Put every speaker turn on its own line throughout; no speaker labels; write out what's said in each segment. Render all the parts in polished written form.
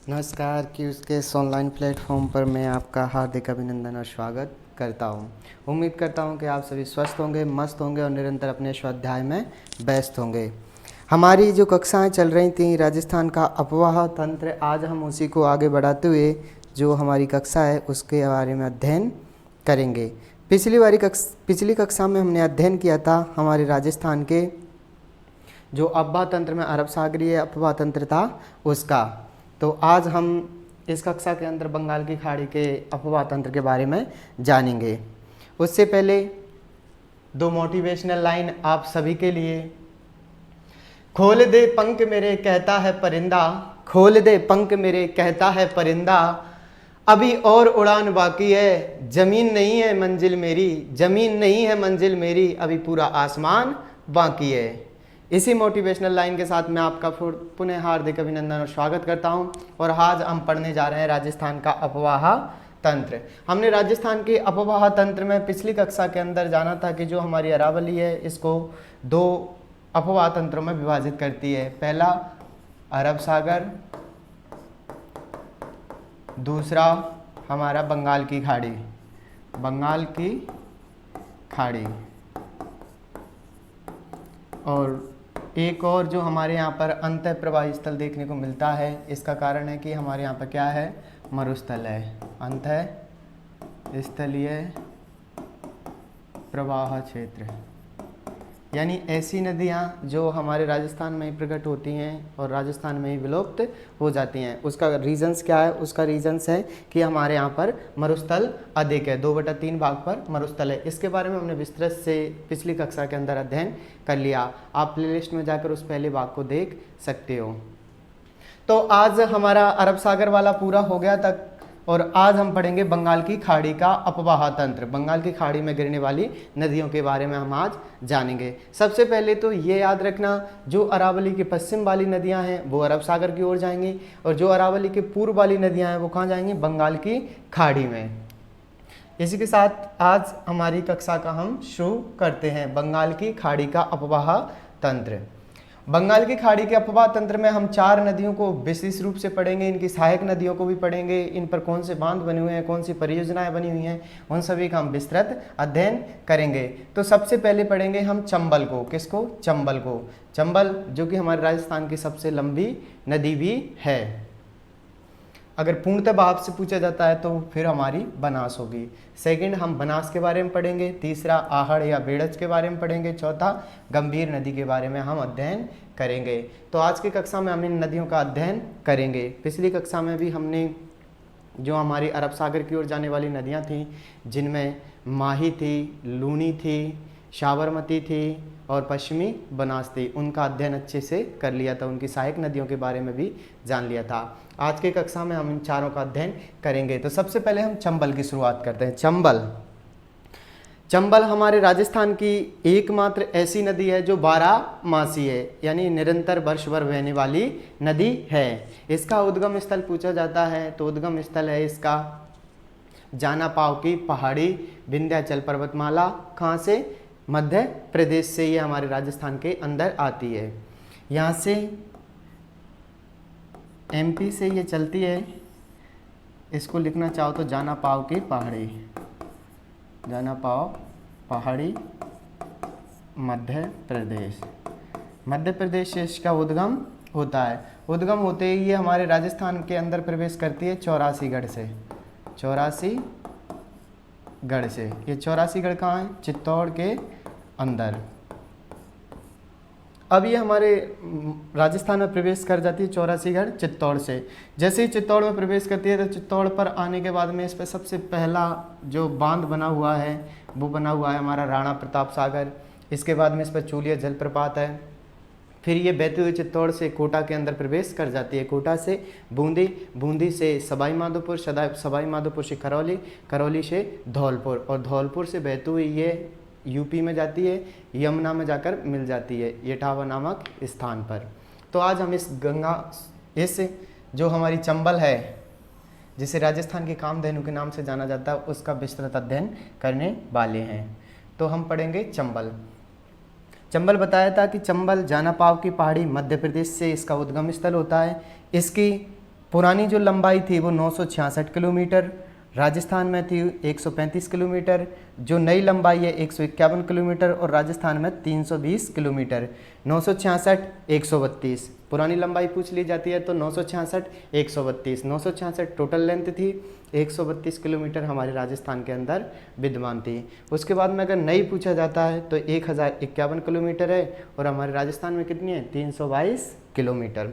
नमस्कार कि उसके इस ऑनलाइन प्लेटफॉर्म पर मैं आपका हार्दिक अभिनंदन और स्वागत करता हूं। उम्मीद करता हूं कि आप सभी स्वस्थ होंगे, मस्त होंगे और निरंतर अपने स्वाध्याय में व्यस्त होंगे। हमारी जो कक्षाएं चल रही थी राजस्थान का अफवाह तंत्र, आज हम उसी को आगे बढ़ाते हुए जो हमारी कक्षा है उसके बारे में अध्ययन करेंगे। पिछली कक्षा में हमने अध्ययन किया था हमारे राजस्थान के जो अफवाह तंत्र में अरब सागरीय अफवाह तंत्र था उसका। तो आज हम इस कक्षा के अंदर बंगाल की खाड़ी के अफवाह तंत्र के बारे में जानेंगे। उससे पहले दो मोटिवेशनल लाइन आप सभी के लिए। खोल दे पंख मेरे कहता है परिंदा, खोल दे पंख मेरे कहता है परिंदा, अभी और उड़ान बाकी है, जमीन नहीं है मंजिल मेरी, जमीन नहीं है मंजिल मेरी, अभी पूरा आसमान बाकी है। इसी मोटिवेशनल लाइन के साथ मैं आपका पुनः हार्दिक अभिनंदन और स्वागत करता हूं। और आज हम पढ़ने जा रहे हैं राजस्थान का अफवाह तंत्र। हमने राजस्थान के अफवाह तंत्र में पिछली कक्षा के अंदर जाना था कि जो हमारी अरावली है इसको दो अफवाह तंत्रों में विभाजित करती है। पहला अरब सागर, दूसरा हमारा बंगाल की खाड़ी। बंगाल की खाड़ी और एक और जो हमारे यहाँ पर अंतः प्रवाही स्थल देखने को मिलता है, इसका कारण है कि हमारे यहाँ पर क्या है, मरुस्थल है। अंतः स्थलीय प्रवाह क्षेत्र, यानी ऐसी नदियाँ जो हमारे राजस्थान में ही प्रकट होती हैं और राजस्थान में ही विलुप्त हो जाती हैं। उसका रीजंस क्या है? उसका रीजंस है कि हमारे यहाँ पर मरुस्थल अधिक है, 2/3 भाग पर मरुस्थल है। इसके बारे में हमने विस्तृत से पिछली कक्षा के अंदर अध्ययन कर लिया। आप प्लेलिस्ट में जाकर उस पहले भाग को देख सकते हो। तो आज हमारा अरब सागर वाला पूरा हो गया तक, और आज हम पढ़ेंगे बंगाल की खाड़ी का अफवाह तंत्र। बंगाल की खाड़ी में गिरने वाली नदियों के बारे में हम आज जानेंगे। सबसे पहले तो ये याद रखना, जो अरावली की पश्चिम वाली नदियां हैं वो अरब सागर की ओर जाएंगी, और जो अरावली के पूर्व वाली नदियां हैं वो कहाँ जाएंगी? बंगाल की खाड़ी में। इसी के साथ आज हमारी कक्षा का हम शुरू करते हैं। बंगाल की खाड़ी का अफवाह तंत्र। बंगाल की खाड़ी के अफवाह तंत्र में हम 4 नदियों को विशेष रूप से पढ़ेंगे, इनकी सहायक नदियों को भी पढ़ेंगे, इन पर कौन से बांध बने हुए हैं, कौन सी परियोजनाएं बनी हुई हैं, उन सभी का हम विस्तृत अध्ययन करेंगे। तो सबसे पहले पढ़ेंगे हम चंबल को। किसको? चंबल को। चंबल जो कि हमारे राजस्थान की सबसे लंबी नदी भी है। अगर पूर्णतः भाव से पूछा जाता है तो फिर हमारी बनास होगी। सेकंड हम बनास के बारे में पढ़ेंगे। तीसरा आहड़ या बेड़च के बारे में पढ़ेंगे। चौथा गंभीर नदी के बारे में हम अध्ययन करेंगे। तो आज की कक्षा में हम इन नदियों का अध्ययन करेंगे। पिछली कक्षा में भी हमने जो हमारी अरब सागर की ओर जाने वाली नदियाँ थीं, जिनमें माही थी, लूनी थी, साबरमती थी और पश्चिमी बनास थी, उनका अध्ययन अच्छे से कर लिया था। उनकी सहायक नदियों के बारे में भी जान लिया था। आज के कक्षा में हम इन चारों का अध्ययन करेंगे। तो सबसे पहले हम चंबल की शुरुआत करते हैं। चंबल हमारे राजस्थान की एकमात्र ऐसी नदी है जो 12 मासी है, यानी निरंतर वर्ष भर बहने वाली नदी है। इसका उद्गम स्थल पूछा जाता है तो उद्गम स्थल है इसका जानापाव की पहाड़ी विंध्याचल पर्वतमाला। कहाँ से? मध्य प्रदेश से ये हमारे राजस्थान के अंदर आती है। यहाँ से एमपी से ये चलती है। इसको लिखना चाहो तो जानापाव की पहाड़ी, जानापाव पहाड़ी मध्य प्रदेश। मध्य प्रदेश से इसका उद्गम होता है। उद्गम होते ही ये हमारे राजस्थान के अंदर प्रवेश करती है 84गढ़ से। 84गढ़ से। ये 84गढ़ कहाँ है? चित्तौड़ के अंदर। अब ये हमारे राजस्थान में प्रवेश कर जाती है 84गढ़ चित्तौड़ से। जैसे ही चित्तौड़ में प्रवेश करती है तो चित्तौड़ पर आने के बाद में इस पर सबसे पहला जो बांध बना हुआ है वो बना हुआ है हमारा राणा प्रताप सागर। इसके बाद में इस पर चूलिया जलप्रपात है। फिर ये बहते हुए चित्तौड़ से कोटा के अंदर प्रवेश कर जाती है। कोटा से बूंदी, बूंदी से सवाई माधोपुर, सवाई माधोपुर से करौली, करौली से धौलपुर, और धौलपुर से बहते हुए ये यूपी में जाती है, यमुना में जाकर मिल जाती है येठावा नामक स्थान पर। तो आज हम इस जो हमारी चंबल है, जिसे राजस्थान के कामधेनु के नाम से जाना जाता है, उसका विस्तृत अध्ययन करने वाले हैं। तो हम पढ़ेंगे चंबल। चंबल बताया था कि चंबल जानापाव की पहाड़ी मध्य प्रदेश से इसका उद्गम स्थल होता है। इसकी पुरानी जो लंबाई थी वो 966 किलोमीटर, राजस्थान में थी 135 किलोमीटर, जो नई लंबाई है 151 किलोमीटर और राजस्थान में 320 किलोमीटर। 966 132 पुरानी लंबाई पूछ ली जाती है, तो 966 132 966 टोटल लेंथ थी, 132 किलोमीटर हमारे राजस्थान के अंदर विद्यमान थी। उसके बाद में अगर नई पूछा जाता है तो 1051 किलोमीटर है और हमारे राजस्थान में कितनी है 322 किलोमीटर।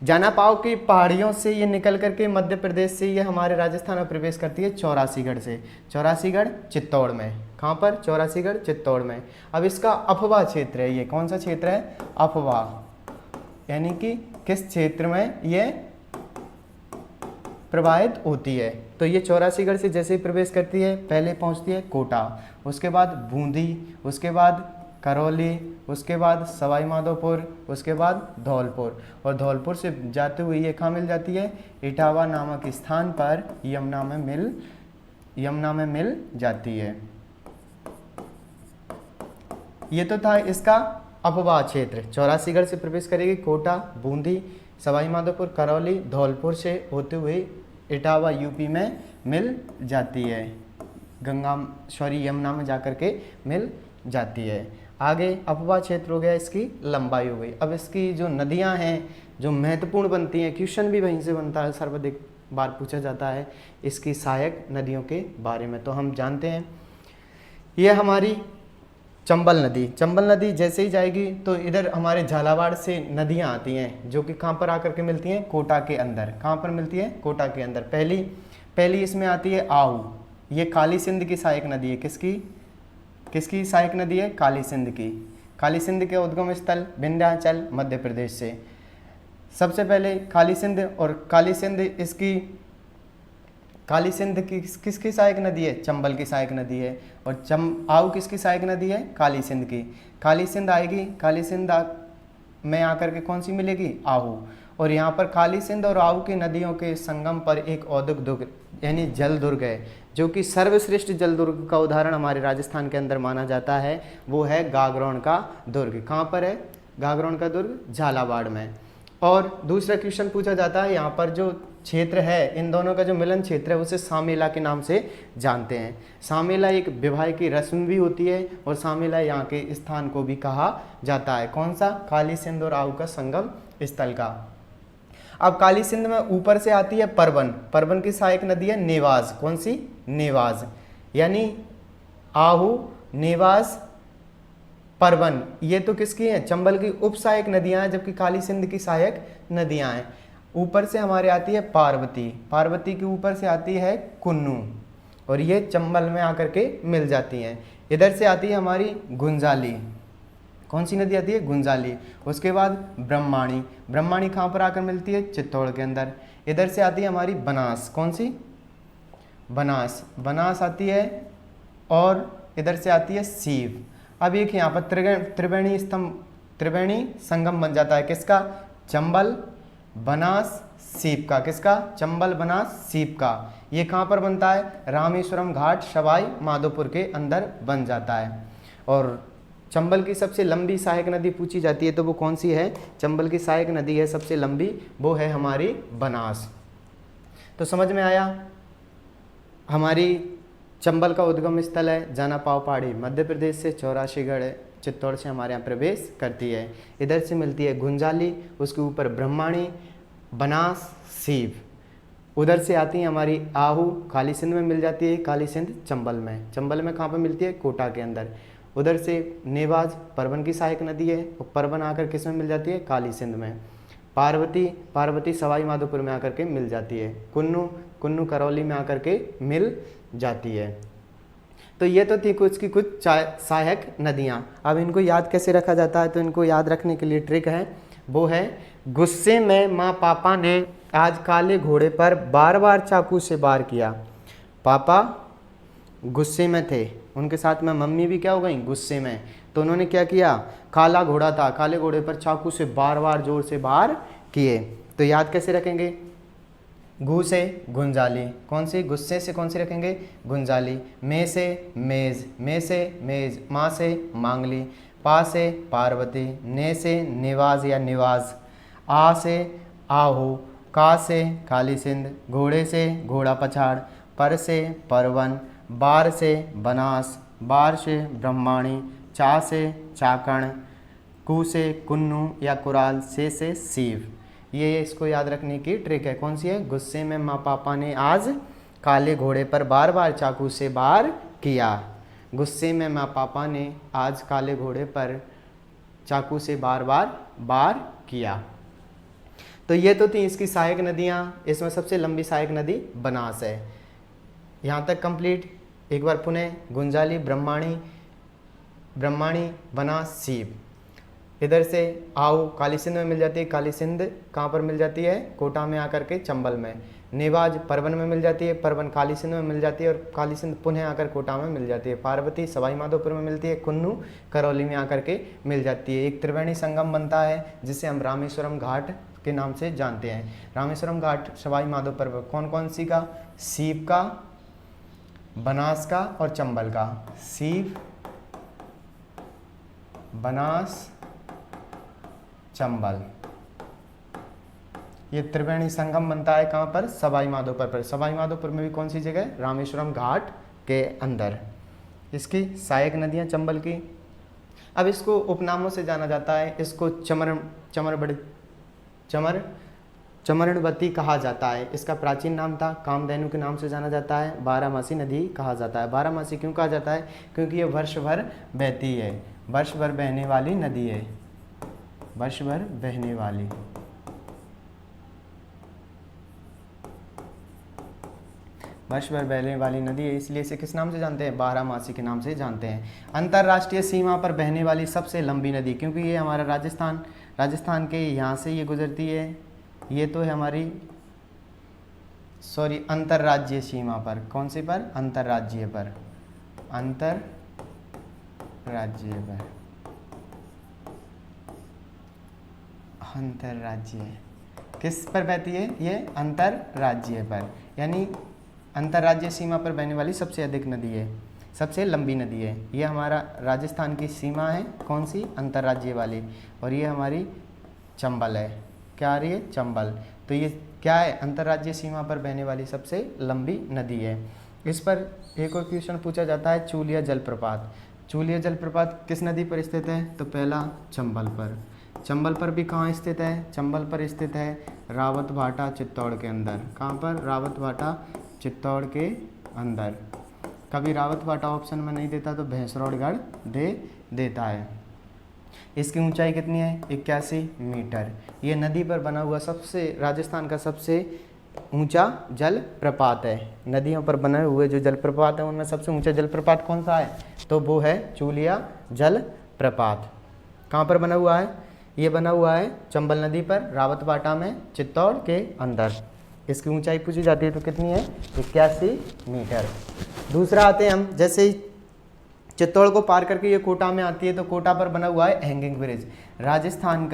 जानापाव की पहाड़ियों से ये निकल करके मध्य प्रदेश से ये हमारे राजस्थान में प्रवेश करती है चौरासीगढ़ से, चौरासीगढ़ चित्तौड़ में। कहाँ पर? चौरासीगढ़ चित्तौड़ में। अब इसका अफवाह क्षेत्र है, ये कौन सा क्षेत्र है? अफवाह, यानी कि किस क्षेत्र में ये प्रवाहित होती है। तो ये चौरासीगढ़ से जैसे ही प्रवेश करती है पहले पहुंचती है कोटा, उसके बाद बूंदी, उसके बाद करौली, उसके बाद सवाई माधोपुर, उसके बाद धौलपुर, और धौलपुर से जाते हुए ये कहाँ मिल जाती है? इटावा नामक स्थान पर यमुना में मिल जाती है। ये तो था इसका अफवाह क्षेत्र। चौरासीगढ़ से प्रवेश करेगी कोटा, बूंदी, सवाई माधोपुर, करौली, धौलपुर से होते हुए इटावा यूपी में मिल जाती है, यमुना में जाकर के मिल जाती है। आगे अफवाह क्षेत्र हो गया, इसकी लंबाई हो गई। अब इसकी जो नदियां हैं जो महत्वपूर्ण बनती हैं, क्वेश्चन भी वहीं से बनता है, सर्वाधिक बार पूछा जाता है इसकी सहायक नदियों के बारे में। तो हम जानते हैं ये हमारी चंबल नदी जैसे ही जाएगी तो इधर हमारे झालावाड़ से नदियां आती हैं जो कि कहाँ पर आकर के मिलती हैं? कोटा के अंदर। कहाँ पर मिलती है? कोटा के अंदर। पहली इसमें आती है आहू, ये काली सिंध की सहायक नदी है। किसकी सहायक नदी है? काली सिंध की। काली सिंध के उद्गम स्थल विंध्याचल मध्य प्रदेश से। सबसे पहले काली सिंध, और काली सिंध की किसकी सहायक नदी है? चंबल की सहायक नदी है। और आहू किसकी सहायक नदी है? काली सिंध की। काली सिंध आएगी, काली सिंध में आकर के कौन सी मिलेगी? आहू। और यहाँ पर काली सिंध और आहू की नदियों के संगम पर एक औद्योगिक दुर्ग यानी जल दुर्ग है, जो कि सर्वश्रेष्ठ जल दुर्ग का उदाहरण हमारे राजस्थान के अंदर माना जाता है, वो है गागरोन का दुर्ग। कहाँ पर है गागरोन का दुर्ग? झालावाड़ में। और दूसरा क्वेश्चन पूछा जाता है, यहाँ पर जो क्षेत्र है इन दोनों का जो मिलन क्षेत्र है उसे सामेला के नाम से जानते हैं। सामेला एक विवाह की रस्म भी होती है और सामेला यहाँ के स्थान को भी कहा जाता है। कौन सा? काली सिंध और आहू का संगम स्थल का। अब काली सिंध में ऊपर से आती है परवन की सहायक नदी है नेवाज। कौन सी? नेवाज। यानी आहू, नेवाज, परवन, ये तो किसकी हैं? चंबल की उप सहायक नदियां हैं, जबकि काली सिंध की सहायक नदियां हैं। ऊपर से हमारे आती है पार्वती के ऊपर से आती है कुन्नू, और ये चंबल में आकर के मिल जाती हैं। इधर से आती है हमारी गुंजाली। कौन सी नदी आती है? गुंजाली। उसके बाद ब्रह्माणी कहाँ पर आकर मिलती है? चित्तौड़ के अंदर। इधर से आती है हमारी बनास। कौन सी? बनास आती है, और इधर से आती है सीव। अब एक यहाँ पर त्रिवेणी संगम बन जाता है। किसका? चंबल, बनास, सीप का। किसका? चंबल, बनास, सीप का। ये कहाँ पर बनता है? रामेश्वरम घाट सवाई माधोपुर के अंदर बन जाता है। और चंबल की सबसे लंबी सहायक नदी पूछी जाती है तो वो कौन सी है? चंबल की सहायक नदी है सबसे लंबी, वो है हमारी बनास। तो समझ में आया, हमारी चंबल का उद्गम स्थल है जानापाव पहाड़ी मध्य प्रदेश से, चौरासीगढ़ चित्तौड़ से हमारे यहाँ प्रवेश करती है। इधर से मिलती है गुंजाली, उसके ऊपर ब्रह्माणी, बनास, सीव। उधर से आती है हमारी आहू, काली सिंध में मिल जाती है, काली सिंध चंबल में कहाँ पर मिलती है? कोटा के अंदर। उधर से नेवाज परवन की सहायक नदी है, और परवन आकर किस में मिल जाती है? काली सिंध में। पार्वती सवाई माधोपुर में आकर के मिल जाती है। कुन्नू करौली में आकर के मिल जाती है। तो ये तो थी कुछ सहायक नदियाँ। अब इनको याद कैसे रखा जाता है? तो इनको याद रखने के लिए ट्रिक है, वो है गुस्से में माँ पापा ने आज काले घोड़े पर बार बार चाकू से वार किया। पापा गुस्से में थे, उनके साथ में मम्मी भी क्या हो गई? गुस्से में। तो उन्होंने क्या किया? काला घोड़ा था, काले घोड़े पर चाकू से बार बार जोर से वार किए। तो याद कैसे रखेंगे? गु से गुंजाली। कौन सी? गुस्से से कौन सी रखेंगे? गुंजाली। में से मेज, माँ से मांगली, पा से पार्वती, ने से नेवाज या निवाज, आ से आहू, का से काली सिंध, घोड़े से घोड़ा पछाड़, पर से परवन, बार से बनास, बार से ब्रह्माणी, चा से चाकण, कु से कुन्नू या कुराल, से सीव। ये इसको याद रखने की ट्रिक है। कौन सी है? गुस्से में माँ पापा ने आज काले घोड़े पर बार बार चाकू से वार किया। गुस्से में माँ पापा ने आज काले घोड़े पर चाकू से बार बार वार किया। तो ये तो थी इसकी सहायक नदियाँ। इसमें सबसे लंबी सहायक नदी बनास है। यहाँ तक कंप्लीट। एक बार पुनः गुंजाली, ब्रह्माणी, बनास, सीव। इधर से आओ काली सिंध में मिल जाती है। काली सिंध कहाँ पर मिल जाती है? कोटा में आकर के चंबल में। नेवाज परवन में मिल जाती है। परवन काली सिंध में मिल जाती है और काली सिंध पुनः आकर कोटा में मिल जाती है। पार्वती सवाई माधोपुर में मिलती है। कुन्नू करौली में आकर के मिल जाती है। एक त्रिवेणी संगम बनता है जिसे हम रामेश्वरम घाट के नाम से जानते हैं। रामेश्वरम घाट सवाई माधोपुर पर कौन कौन सी का? सीव का, बनास का और चंबल का। सीव, बनास, चंबल, ये त्रिवेणी संगम बनता है। कहाँ पर? सवाई माधोपुर पर। सवाई माधोपुर में भी कौन सी जगह? रामेश्वरम घाट के अंदर। इसकी सहायक नदियाँ चंबल की। अब इसको उपनामों से जाना जाता है। इसको चमरणवती कहा जाता है। इसका प्राचीन नाम था, कामधेनु के नाम से जाना जाता है। बारहमासी नदी कहा जाता है। बारहमासी क्यों कहा जाता है? क्योंकि ये वर्ष भर बहती है। वर्ष भर बहने वाली नदी है। वर्ष भर बहने वाली। वर्ष भर बहने वाली नदी है, इसलिए इसे किस नाम से जानते हैं? बारहमासी के नाम से जानते हैं। अंतर्राष्ट्रीय सीमा पर बहने वाली सबसे लंबी नदी, क्योंकि ये हमारा राजस्थान के यहाँ से ये गुजरती है। ये तो है हमारी अंतर्राज्यीय सीमा पर। कौन सी पर? अंतर्राज्यीय पर। अंतर्राज्यीय किस पर बहती है? ये अंतर्राज्यीय पर, यानी अंतर्राज्यीय सीमा पर बहने वाली सबसे अधिक नदी है, सबसे लंबी नदी है। ये हमारा राजस्थान की सीमा है। कौन सी? अंतर्राज्यीय वाली। और ये हमारी चंबल है। क्या आ रही है? चंबल। तो ये क्या है? अंतर्राज्यीय सीमा पर बहने वाली सबसे लंबी नदी है। इस पर एक और क्वेश्चन पूछा जाता है, चूलिया जलप्रपात। चूलिया जलप्रपात किस नदी पर स्थित है? तो पहला चंबल पर। चंबल पर भी कहाँ स्थित है? चंबल पर स्थित है रावतभाटा चित्तौड़ के अंदर। कहाँ पर? रावतभाटा चित्तौड़ के अंदर। कभी रावतभाटा ऑप्शन में नहीं देता तो भैंसरौड़गढ़ देता है। इसकी ऊंचाई कितनी है? 81 मीटर। ये नदी पर बना हुआ राजस्थान का सबसे ऊंचा जल प्रपात है। नदियों पर बने हुए जो जलप्रपात है उनमें सबसे ऊंचा जलप्रपात कौन सा है? तो वो है चूलिया जल प्रपात। कहाँ पर बना हुआ है? ये बना हुआ है चंबल नदी पर, रावतभाटा में, चित्तौड़ के अंदर। इसकी ऊंचाई पूछी जाती है तो कितनी है? 81 मीटर। दूसरा आते हैं हम, जैसे ही चित्तौड़ को पार करके ये कोटा में आती है तो कोटा पर बना हुआ है हैंगिंग ब्रिज। राजस्थान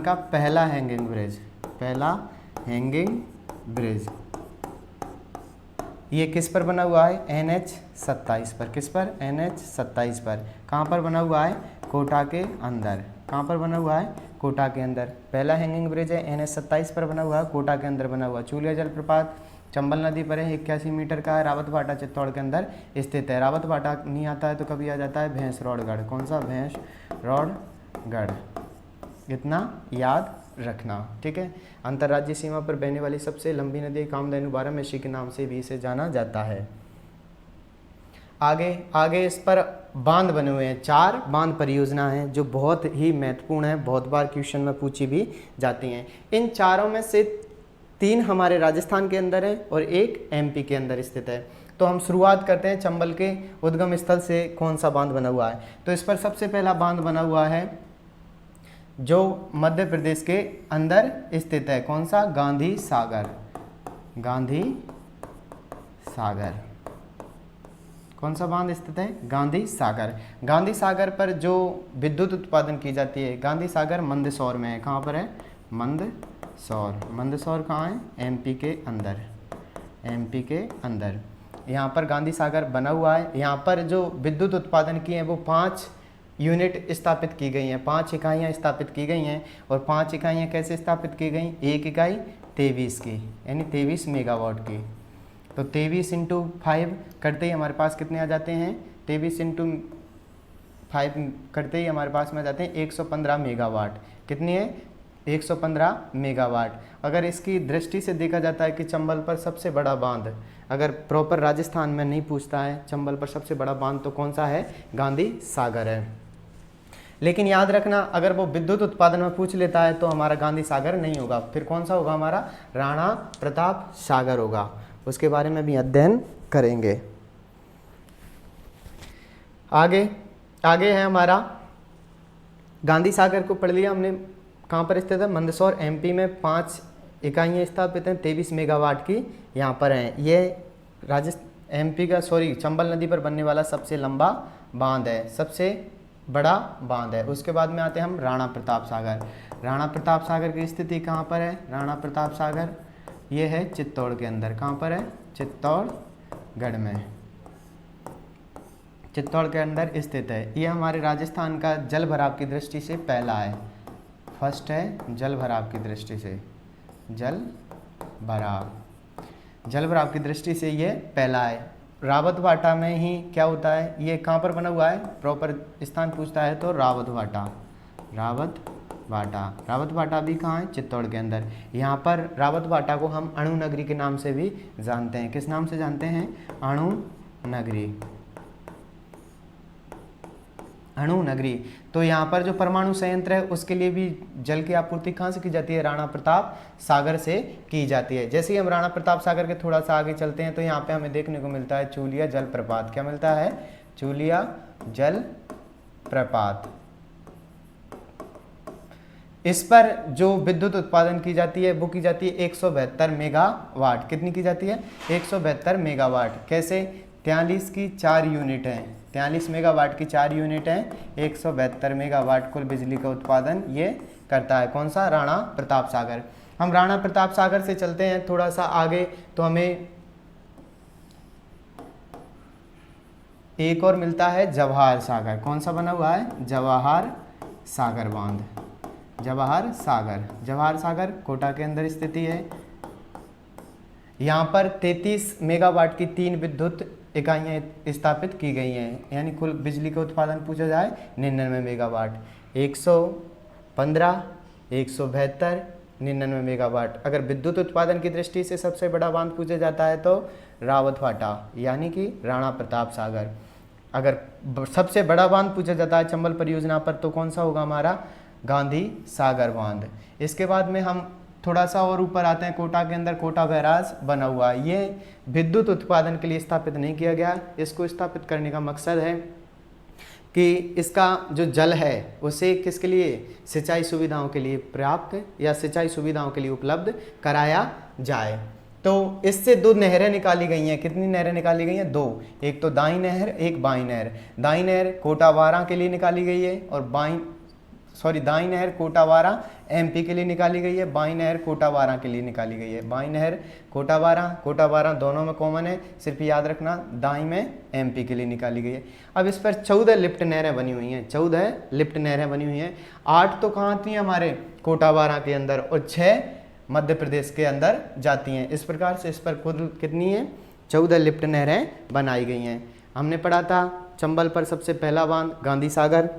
का पहला हैंगिंग ब्रिज। ये किस पर बना हुआ है? NH 27 पर। किस पर? NH 27 पर। कहाँ पर बना हुआ है? कोटा के अंदर। कहाँ पर बना हुआ है? कोटा के अंदर। पहला हैंगिंग ब्रिज है, NH 27 पर बना हुआ है, कोटा के अंदर बना हुआ। चूलिया जलप्रपात चंबल नदी पर है, 81 मीटर का है, रावतभाटा चित्तौड़ के अंदर स्थित है। रावतभाटा नहीं आता है तो कभी आ जाता है भैंसरौड़गढ़। कौन सा? भैंसरौड़गढ़। इतना याद रखना, ठीक है। अंतर्राज्यीय सीमा पर बहने वाली सबसे लंबी नदी कामधेनु बारहमासी के नाम से भी इसे जाना जाता है। आगे इस पर बांध बने हुए हैं। 4 बांध परियोजना हैं जो बहुत ही महत्वपूर्ण है, बहुत बार क्वेश्चन में पूछी भी जाती हैं। इन चारों में से 3 हमारे राजस्थान के अंदर है और 1 MP के अंदर स्थित है। तो हम शुरुआत करते हैं चंबल के उद्गम स्थल से, कौन सा बांध बना हुआ है। तो इस पर सबसे पहला बांध बना हुआ है जो मध्य प्रदेश के अंदर स्थित है। कौन सा? गांधी सागर। कौन सा बांध स्थित है? गांधी सागर। गांधी सागर पर जो विद्युत उत्पादन की जाती है, गांधी सागर मंदसौर में है। कहाँ पर है? मंदसौर कहाँ है? MP के अंदर। यहाँ पर गांधी सागर बना हुआ है। यहाँ पर जो विद्युत उत्पादन किए हैं वो 5 यूनिट स्थापित की गई हैं, 5 इकाइयाँ स्थापित की गई हैं। और 5 इकाइयाँ कैसे स्थापित की गई? एक इकाई 23 की, यानी 23 मेगावाट की। तो 23 इंटू 5 करते ही हमारे पास कितने आ जाते हैं? 23 इंटू 5 करते ही हमारे पास में आ जाते हैं 115 मेगावाट। कितनी है? 115 मेगावाट। अगर इसकी दृष्टि से देखा जाता है कि चंबल पर सबसे बड़ा बांध, अगर प्रॉपर राजस्थान में नहीं पूछता है चंबल पर सबसे बड़ा बांध तो कौन सा है? गांधी सागर है। लेकिन याद रखना, अगर वो विद्युत उत्पादन में पूछ लेता है तो हमारा गांधी सागर नहीं होगा, फिर कौन सा होगा? हमारा राणा प्रताप सागर होगा। उसके बारे में भी अध्ययन करेंगे। आगे है हमारा गांधी सागर को पढ़ लिया हमने। कहाँ पर स्थित है? मंदसौर एमपी में 5 इकाइयाँ स्थापित हैं, 23 मेगावाट की यहाँ पर हैं। ये एमपी का चंबल नदी पर बनने वाला सबसे लंबा बांध है, सबसे बड़ा बांध है। उसके बाद में आते हैं हम राणा प्रताप सागर। राणा प्रताप सागर की स्थिति कहाँ पर है? राणा प्रताप सागर ये है चित्तौड़ के अंदर। कहाँ पर है? चित्तौड़गढ़ में, चित्तौड़ के अंदर स्थित है। ये हमारे राजस्थान का जल भराव की दृष्टि से पहला है, फर्स्ट है जल भराव की दृष्टि से। जल भराव की दृष्टि से ये पहला है। रावतभाटा में ही क्या होता है? ये कहाँ पर बना हुआ है? प्रॉपर स्थान पूछता है तो रावतभाटा भी कहाँ है? चित्तौड़ के अंदर। यहाँ पर रावतभाटा को हम अणु नगरी के नाम से भी जानते हैं। किस नाम से जानते हैं? अणु नगरी। तो यहाँ पर जो परमाणु संयंत्र है उसके लिए भी जल की आपूर्ति कहाँ से की जाती है? राणा प्रताप सागर से की जाती है। जैसे ही हम राणा प्रताप सागर के थोड़ा सा आगे चलते हैं तो यहाँ पे हमें देखने को मिलता है चूलिया जलप्रपात। क्या मिलता है? चूलिया जलप्रपात। इस पर जो विद्युत उत्पादन की जाती है वो की जाती है 172 मेगावाट। कितनी की जाती है? 172 मेगावाट। कैसे? 43 की 4 यूनिट हैं, 43 मेगावाट की 4 यूनिट हैं, 172 मेगावाट कुल बिजली का उत्पादन ये करता है। कौन सा? राणा प्रताप सागर। हम राणा प्रताप सागर से चलते हैं थोड़ा सा आगे तो हमें एक और मिलता है जवाहर सागर। कौन सा बना हुआ है? जवाहर सागर बांध। जवाहर सागर कोटा के अंदर स्थिति है। यहाँ पर 33 मेगावाट की 3 विद्युत इकाइयाँ स्थापित की गई हैं, यानी कुल बिजली का उत्पादन पूछा जाए 99 मेगावाट। 115, 172, 99 मेगावाट। अगर विद्युत उत्पादन की दृष्टि से सबसे बड़ा बांध पूछा जाता है तो रावतभाटा यानी कि राणा प्रताप सागर। अगर सबसे बड़ा बांध पूछा जाता है चंबल परियोजना पर तो कौन सा होगा? हमारा गांधी सागर बांध। इसके बाद में हम थोड़ा सा और ऊपर आते हैं, कोटा के अंदर कोटा बैराज बना हुआ है। ये विद्युत उत्पादन के लिए स्थापित नहीं किया गया। इसको स्थापित करने का मकसद है कि इसका जो जल है उसे किसके लिए? सिंचाई सुविधाओं के लिए प्राप्त या सिंचाई सुविधाओं के लिए उपलब्ध कराया जाए। तो इससे 2 नहरें निकाली गई हैं। कितनी नहरें निकाली गई हैं? 2। एक तो दाई नहर, एक बाई नहर। दाई नहर कोटावारा के लिए निकाली गई है और दाई नहर कोटावारा एमपी के लिए निकाली गई है, बाई नहर कोटावारा के लिए निकाली गई है। बाई नहर कोटावारा दोनों में कॉमन है, सिर्फ याद रखना दाई में एमपी के लिए निकाली गई है। अब इस पर 14 लिफ्ट नहरें बनी हुई हैं, 14 लिफ्ट नहरें बनी हुई हैं। 8 तो कहाँ आती हैं? हमारे कोटावारा के अंदर, और 6 मध्य प्रदेश के अंदर जाती हैं। इस प्रकार से इस पर कुल कितनी है? 14 लिफ्ट नहरें बनाई गई हैं। हमने पढ़ा था चंबल पर सबसे पहला बांध गांधी सागर,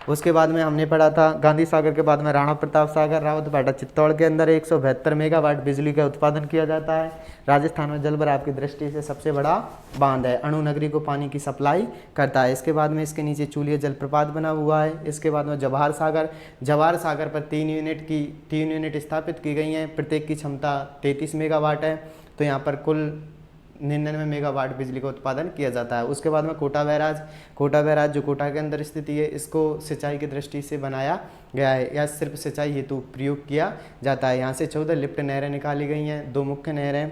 उसके बाद में हमने पढ़ा था गांधी सागर के बाद में राणा प्रताप सागर, रावतभाटा चित्तौड़ के अंदर 172 मेगावाट बिजली का उत्पादन किया जाता है। राजस्थान में जल भराव की दृष्टि से सबसे बड़ा बांध है, अणु नगरी को पानी की सप्लाई करता है। इसके बाद में इसके नीचे चूलिया जलप्रपात बना हुआ है। इसके बाद में जवाहर सागर पर 3 यूनिट स्थापित की गई हैं, प्रत्येक की क्षमता 33 मेगावाट है। तो यहाँ पर कुल 99 मेगावाट बिजली का उत्पादन किया जाता है। उसके बाद में कोटा बैराज जो कोटा के अंदर स्थिति है, इसको सिंचाई की दृष्टि से बनाया गया है या सिर्फ सिंचाई हेतु प्रयोग किया जाता है। यहाँ से 14 लिफ्ट नहरें निकाली गई हैं, 2 मुख्य नहरें,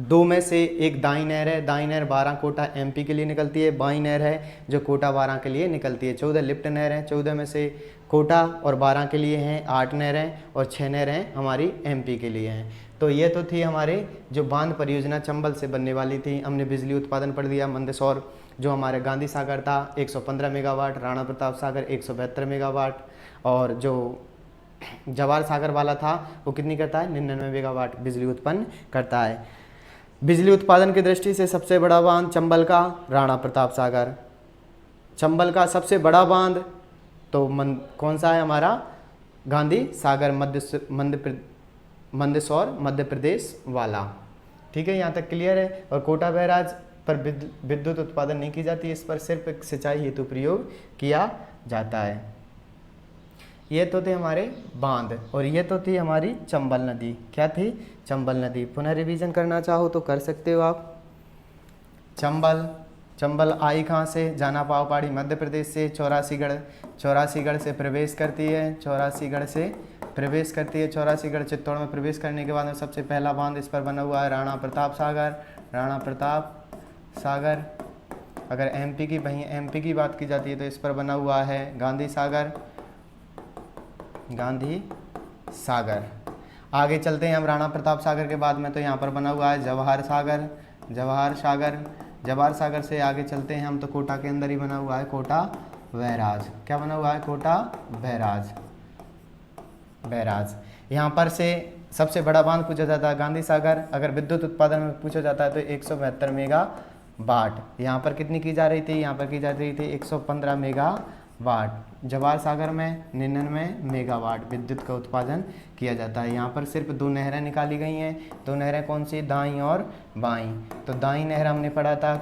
2 में से एक दाई नहर है। दाई नहर 12 कोटा एमपी के लिए निकलती है, बाई नहर है जो कोटा 12 के लिए निकलती है। 14 लिफ्ट नहर हैं, 14 में से कोटा और 12 के लिए हैं 8 नहरें और 6 नहरें हमारी एमपी के लिए हैं। तो ये तो थी हमारे जो बांध परियोजना चंबल से बनने वाली थी। हमने बिजली उत्पादन पढ़ दिया, मंदसौर जो हमारे गांधी सागर था 115 मेगावाट, राणा प्रताप सागर 172 मेगावाट, और जो जवाहर सागर वाला था वो कितनी करता है, 99 मेगावाट बिजली उत्पन्न करता है। बिजली उत्पादन की दृष्टि से सबसे बड़ा बांध चंबल का राणा प्रताप सागर। चंबल का सबसे बड़ा बांध तो कौन सा है हमारा, गांधी सागर मंदसौर मध्य प्रदेश वाला। ठीक है, यहाँ तक क्लियर है। और कोटा बैराज पर विद्युत उत्पादन नहीं की जाती, इस पर सिर्फ सिंचाई हेतु प्रयोग किया जाता है। ये तो थे हमारे बांध, और ये तो थी हमारी चंबल नदी। क्या थी, चंबल नदी। पुनः रिवीजन करना चाहो तो कर सकते हो आप। चंबल आई कहाँ से, जाना पाव पहाड़ी मध्य प्रदेश से, चौरासीगढ़ से प्रवेश करती है, चौरासीगढ़ चित्तौड़ में प्रवेश करने के बाद में सबसे पहला बांध इस पर बना हुआ है राणा प्रताप सागर। अगर एमपी की बात की जाती है तो इस पर बना हुआ है गांधी सागर। आगे चलते हैं हम राणा प्रताप सागर के बाद में, तो यहाँ पर बना हुआ है जवाहर सागर से आगे चलते हैं हम, तो कोटा के अंदर ही बना हुआ है कोटा बैराज। क्या बना हुआ है, कोटा बैराज। यहाँ पर से सबसे बड़ा बांध पूछा जाता है गांधी सागर। अगर विद्युत उत्पादन में पूछा जाता है तो 172 मेगावाट। यहाँ पर कितनी की जा रही थी, यहाँ पर की जा रही थी 115 मेगावाट। जवाहर सागर में 99 मेगावाट विद्युत का उत्पादन किया जाता है। यहाँ पर सिर्फ 2 नहरें निकाली गई हैं। 2 नहरें कौन सी, दाई और बाई। तो दाई नहर हमने पढ़ा था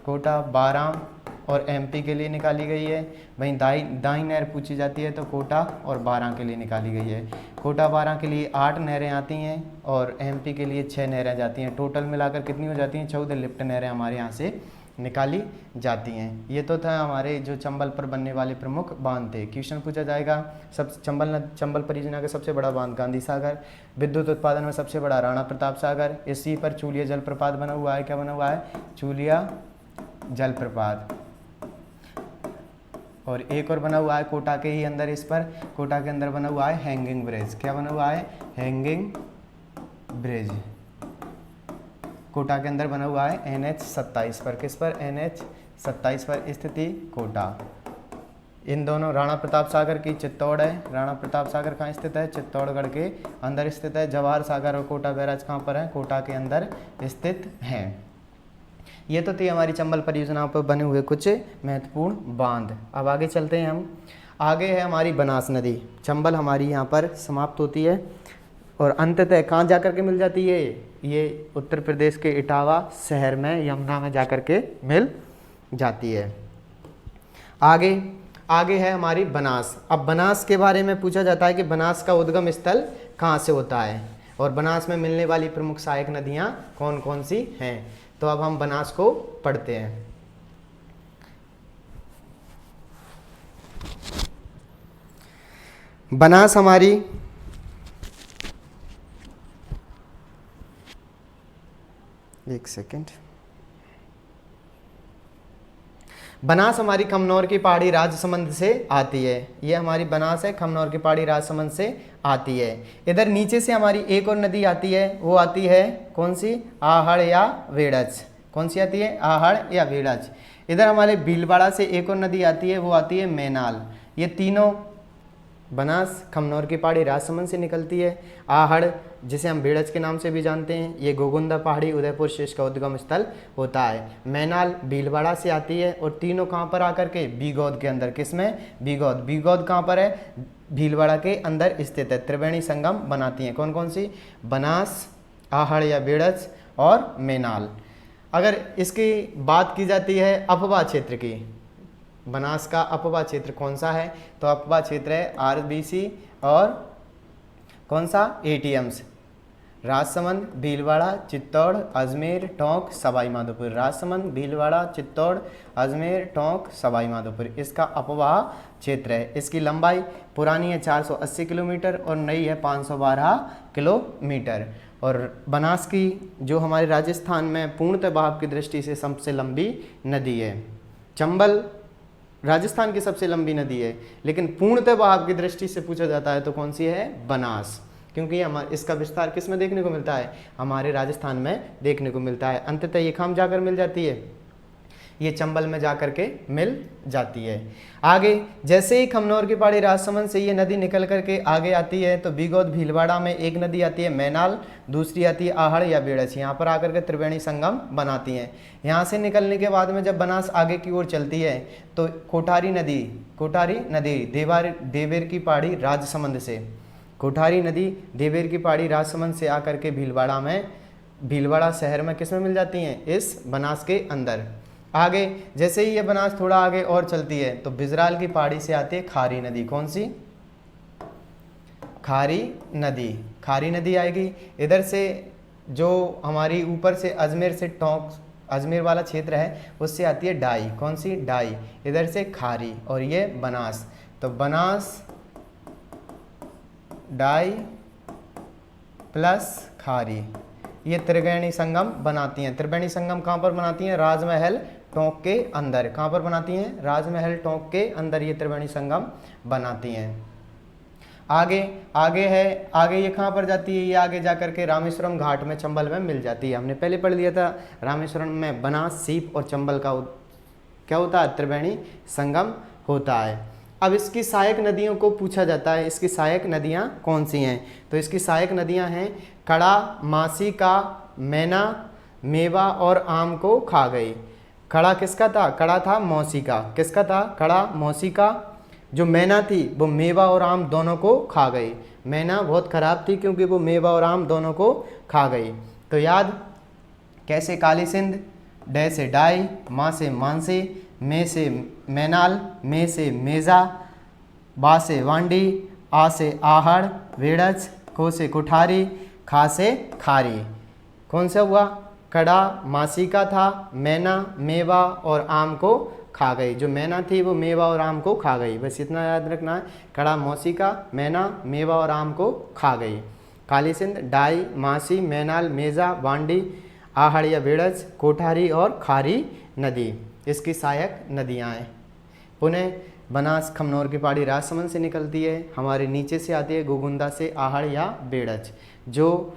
कोटा 12 और एमपी के लिए निकाली गई है। वहीं दाई नहर पूछी जाती है तो कोटा और 12 के लिए निकाली गई है। कोटा 12 के लिए 8 नहरें आती हैं और एमपी के लिए 6 नहरें जाती हैं। टोटल मिलाकर कितनी हो जाती हैं, 14 लिफ्ट नहरें हमारे यहाँ से निकाली जाती हैं। ये तो था हमारे जो चंबल पर बनने वाले प्रमुख बांध थे। क्वेश्चन पूछा जाएगा, चंबल परियोजना का सबसे बड़ा बांध गांधी सागर। विद्युत उत्पादन में सबसे बड़ा राणा प्रताप सागर। इसी पर चूलिया जलप्रपात बना हुआ है। क्या बना हुआ है, चूलिया जलप्रपात। और एक और बना हुआ है कोटा के ही अंदर, इस पर कोटा के अंदर बना हुआ है हैंगिंग ब्रिज। क्या बना हुआ है, हैंगिंग ब्रिज। कोटा के अंदर बना हुआ है NH 27 पर। किस पर, NH 27 पर स्थिति कोटा। इन दोनों राणा प्रताप सागर की चित्तौड़ है। राणा प्रताप सागर कहाँ स्थित है, चित्तौड़गढ़ के अंदर स्थित है। जवाहर सागर और कोटा बैराज कहाँ पर है, कोटा के अंदर स्थित हैं। ये तो थी हमारी चंबल परियोजनाओं पर बने हुए कुछ महत्वपूर्ण बांध। अब आगे चलते हैं हम। आगे है हमारी बनास नदी। चंबल हमारी यहाँ पर समाप्त होती है और अंततः कहाँ जाकर के मिल जाती है, ये उत्तर प्रदेश के इटावा शहर में यमुना में जाकर के मिल जाती है। आगे है हमारी बनास। अब बनास के बारे में पूछा जाता है कि बनास का उद्गम स्थल कहाँ से होता है और बनास में मिलने वाली प्रमुख सहायक नदियाँ कौन कौन सी हैं। तो अब हम बनास को पढ़ते हैं। बनास हमारी बनास हमारी खमनौर की पहाड़ी राजसमंद से आती है। ये हमारी बनास है, खमनौर की पहाड़ी राजसमंद से आती है। इधर नीचे से हमारी एक और नदी आती है, वो आती है कौन सी, आहड़ या वेड़च। कौन सी आती है, आहड़ या वेड़च। इधर हमारे भीलवाड़ा से एक और नदी आती है, वो आती है मैनाल। ये तीनों बनास खमनौर की पहाड़ी राजसमंद से निकलती है। आहड़ जिसे हम बेड़च के नाम से भी जानते हैं, ये गोगुंदा पहाड़ी उदयपुर से इसका उद्गम स्थल होता है। मैनाल भीलवाड़ा से आती है और तीनों कहाँ पर आकर के, बीगौद के अंदर। किसमें, बीगौद कहाँ पर है, भीलवाड़ा के अंदर स्थित है। त्रिवेणी संगम बनाती हैं। कौन कौन सी, बनास, आहड़ या बेड़च और मैनाल। अगर इसकी बात की जाती है अपवा क्षेत्र की, बनास का अपवा क्षेत्र कौन सा है, तो अपवा क्षेत्र है RBC और कौन सा, ATMs, राजसमंद, भीलवाड़ा, चित्तौड़, अजमेर, टोंक, सवाई माधोपुर। राजसमंद, भीलवाड़ा, चित्तौड़, अजमेर, टोंक, सवाई माधोपुर इसका अपवाह क्षेत्र है। इसकी लंबाई पुरानी है 480 किलोमीटर और नई है 512 किलोमीटर। और बनास की जो हमारे राजस्थान में पूर्णतः बहाव की दृष्टि से सबसे लंबी नदी है। चंबल राजस्थान की सबसे लंबी नदी है, लेकिन पूर्णतः बहाव की दृष्टि से पूछा जाता है तो कौन सी है, बनास। क्योंकि इसका विस्तार किस में देखने को मिलता है, हमारे राजस्थान में देखने को मिलता है। अंततः ये कहाँ जाकर मिल जाती है, ये चंबल में जा करके मिल जाती है। आगे जैसे ही खमनोर की पहाड़ी राजसमंद से ये नदी निकल करके आगे आती है तो बीगोद भीलवाड़ा में एक नदी आती है मैनाल, दूसरी आती है आहड़ या बेड़च, यहाँ पर आकर के त्रिवेणी संगम बनाती हैं। यहाँ से निकलने के बाद में जब बनास आगे की ओर चलती है तो कोठारी नदी देवेर की पहाड़ी राजसमंद से, कोठारी नदी देवेर की पहाड़ी राजसमंद से आकर के भीलवाड़ा शहर में किस में मिल जाती हैं, इस बनास के अंदर। आगे जैसे ही ये बनास थोड़ा आगे और चलती है तो बिजराल की पहाड़ी से आती है खारी नदी। कौन सी? खारी नदी आएगी। इधर से जो हमारी ऊपर से अजमेर से टोंक, अजमेर वाला क्षेत्र है, उससे आती है डाई। कौन सी? डाई। इधर से खारी और ये बनास, तो बनास डाई प्लस खारी, ये त्रिवेणी संगम बनाती हैं। त्रिवेणी संगम कहाँ पर बनाती हैं? राजमहल टोंक के अंदर। कहाँ पर बनाती हैं? राजमहल टोंक के अंदर ये त्रिवेणी संगम बनाती हैं। आगे ये कहाँ पर जाती है? ये आगे जाकर के रामेश्वरम घाट में चंबल में मिल जाती है। हमने पहले पढ़ लिया था रामेश्वरम में बनास, सीप और चंबल का क्या होता है? त्रिवेणी संगम होता है। अब इसकी सहायक नदियों को पूछा जाता है, इसकी सहायक नदियाँ कौन सी हैं? तो इसकी सहायक नदियाँ हैं कड़ा, मासिका, मैना, मेवा और आम को खा गई। कड़ा किसका था? कड़ा था मौसी का। किसका था? कड़ा मौसी का। जो मैना थी वो मेवा और आम दोनों को खा गई। मैना बहुत खराब थी क्योंकि वो मेवा और आम दोनों को खा गई। तो याद कैसे? काली सिंध, डे से डाई, माँ से मानसी, में से मैनाल, में से मेजा, बा से वांडी, आ से आहड़, वेड़च, को से कुठारी, खा से खारी। कौन सा हुआ? कड़ा मासी का था, मैना मेवा और आम को खा गई। जो मैना थी वो मेवा और आम को खा गई। बस इतना याद रखना है, कड़ा मौसी का, मैना मेवा और आम को खा गई। काली सिंध, डाई, मासी, मैनाल, मेजा, वांडी, आहड़ या बेड़च, कोठारी और खारी नदी इसकी सहायक नदियाँ हैं। पुनः बनास खमनोर की पहाड़ी राजसमंद से निकलती है, हमारे नीचे से आती है गोगुंदा से आहड़ या बेड़च, जो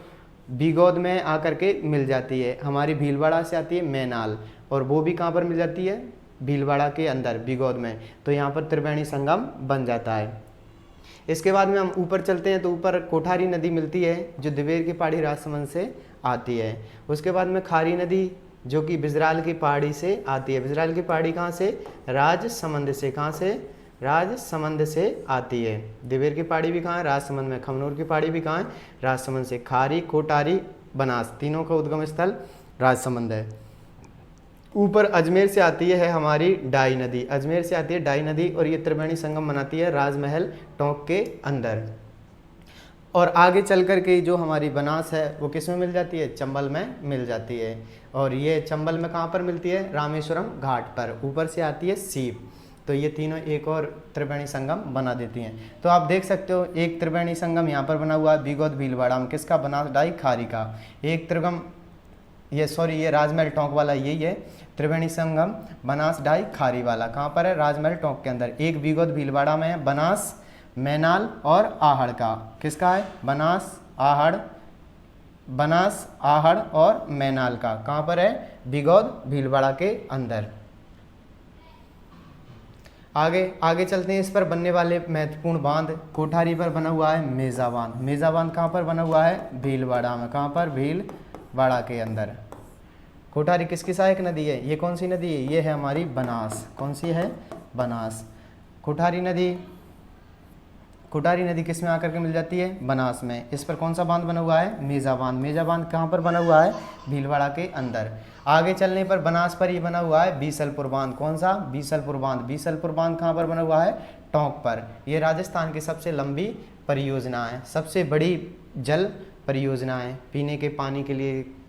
बीगोद में आकर के मिल जाती है। हमारी भीलवाड़ा से आती है मैनाल, और वो भी कहाँ पर मिल जाती है? भीलवाड़ा के अंदर बीगोद में। तो यहाँ पर त्रिवेणी संगम बन जाता है। इसके बाद में हम ऊपर चलते हैं तो ऊपर कोठारी नदी मिलती है जो देवेर की पहाड़ी राजसमंद से आती है। उसके बाद में खारी नदी जो कि बिजराल की पहाड़ी से आती है। बिजराल की पहाड़ी कहाँ से? राजसमंद से। कहाँ से? राजसमंद से आती है। देवेर की पहाड़ी भी कहाँ है? राजसमंद में। खमनोर की पहाड़ी भी कहाँ है? राजसमंद से। खारी, कोटारी, बनास तीनों का उद्गम स्थल राजसमंद है। ऊपर अजमेर से आती है हमारी डाई नदी। अजमेर से आती है डाई नदी और ये त्रिवेणी संगम बनाती है राजमहल टोंक के अंदर। और आगे चल कर के जो हमारी बनास है वो किस में मिल जाती है? चंबल में मिल जाती है। और ये चंबल में कहाँ पर मिलती है? रामेश्वरम घाट पर। ऊपर से आती है सीप। तो ये तीनों एक और त्रिवेणी संगम बना देती हैं। तो आप देख सकते हो एक त्रिवेणी संगम यहाँ पर बना हुआ है बीगोद भीलवाड़ा में। किसका? बनास डाई खारी का। एक ये राजमहल टोंक वाला यही है त्रिवेणी संगम, बनास डाई खारी वाला। कहाँ पर है? राजमहल टोंक के अंदर। एक बीगोद भीलवाड़ा में है, बनास, मैनाल और आहड़ का। किसका है? बनास, आहड़ और मैनाल का। कहाँ पर है? बीगोद भीलवाड़ा के अंदर। आगे चलते हैं। इस पर बनने वाले महत्वपूर्ण बांध। कोठारी पर बना हुआ है मेजा बांध। मेजा बांध कहाँ पर बना हुआ है? भीलवाड़ा में। कहाँ पर? भीलवाड़ा के अंदर। कोठारी किसकी सहायक नदी है? ये कौन सी नदी है? ये है हमारी बनास। कौन सी है? बनास। कोठारी नदी किस में आकर के मिल जाती है? बनास में। इस पर कौन सा बांध बना हुआ है? मेजा बांध। मेजा बांध कहाँ पर बना हुआ है? भीलवाड़ा के अंदर। आगे चलने पर बनास पर ही बना हुआ है बीसलपुर बांध। कौन सा? बीसलपुर बांध। बीसलपुर बांध कहाँ पर बना हुआ है? टोंक पर। यह राजस्थान की सबसे लंबी परियोजना है, सबसे बड़ी जल परियोजना है।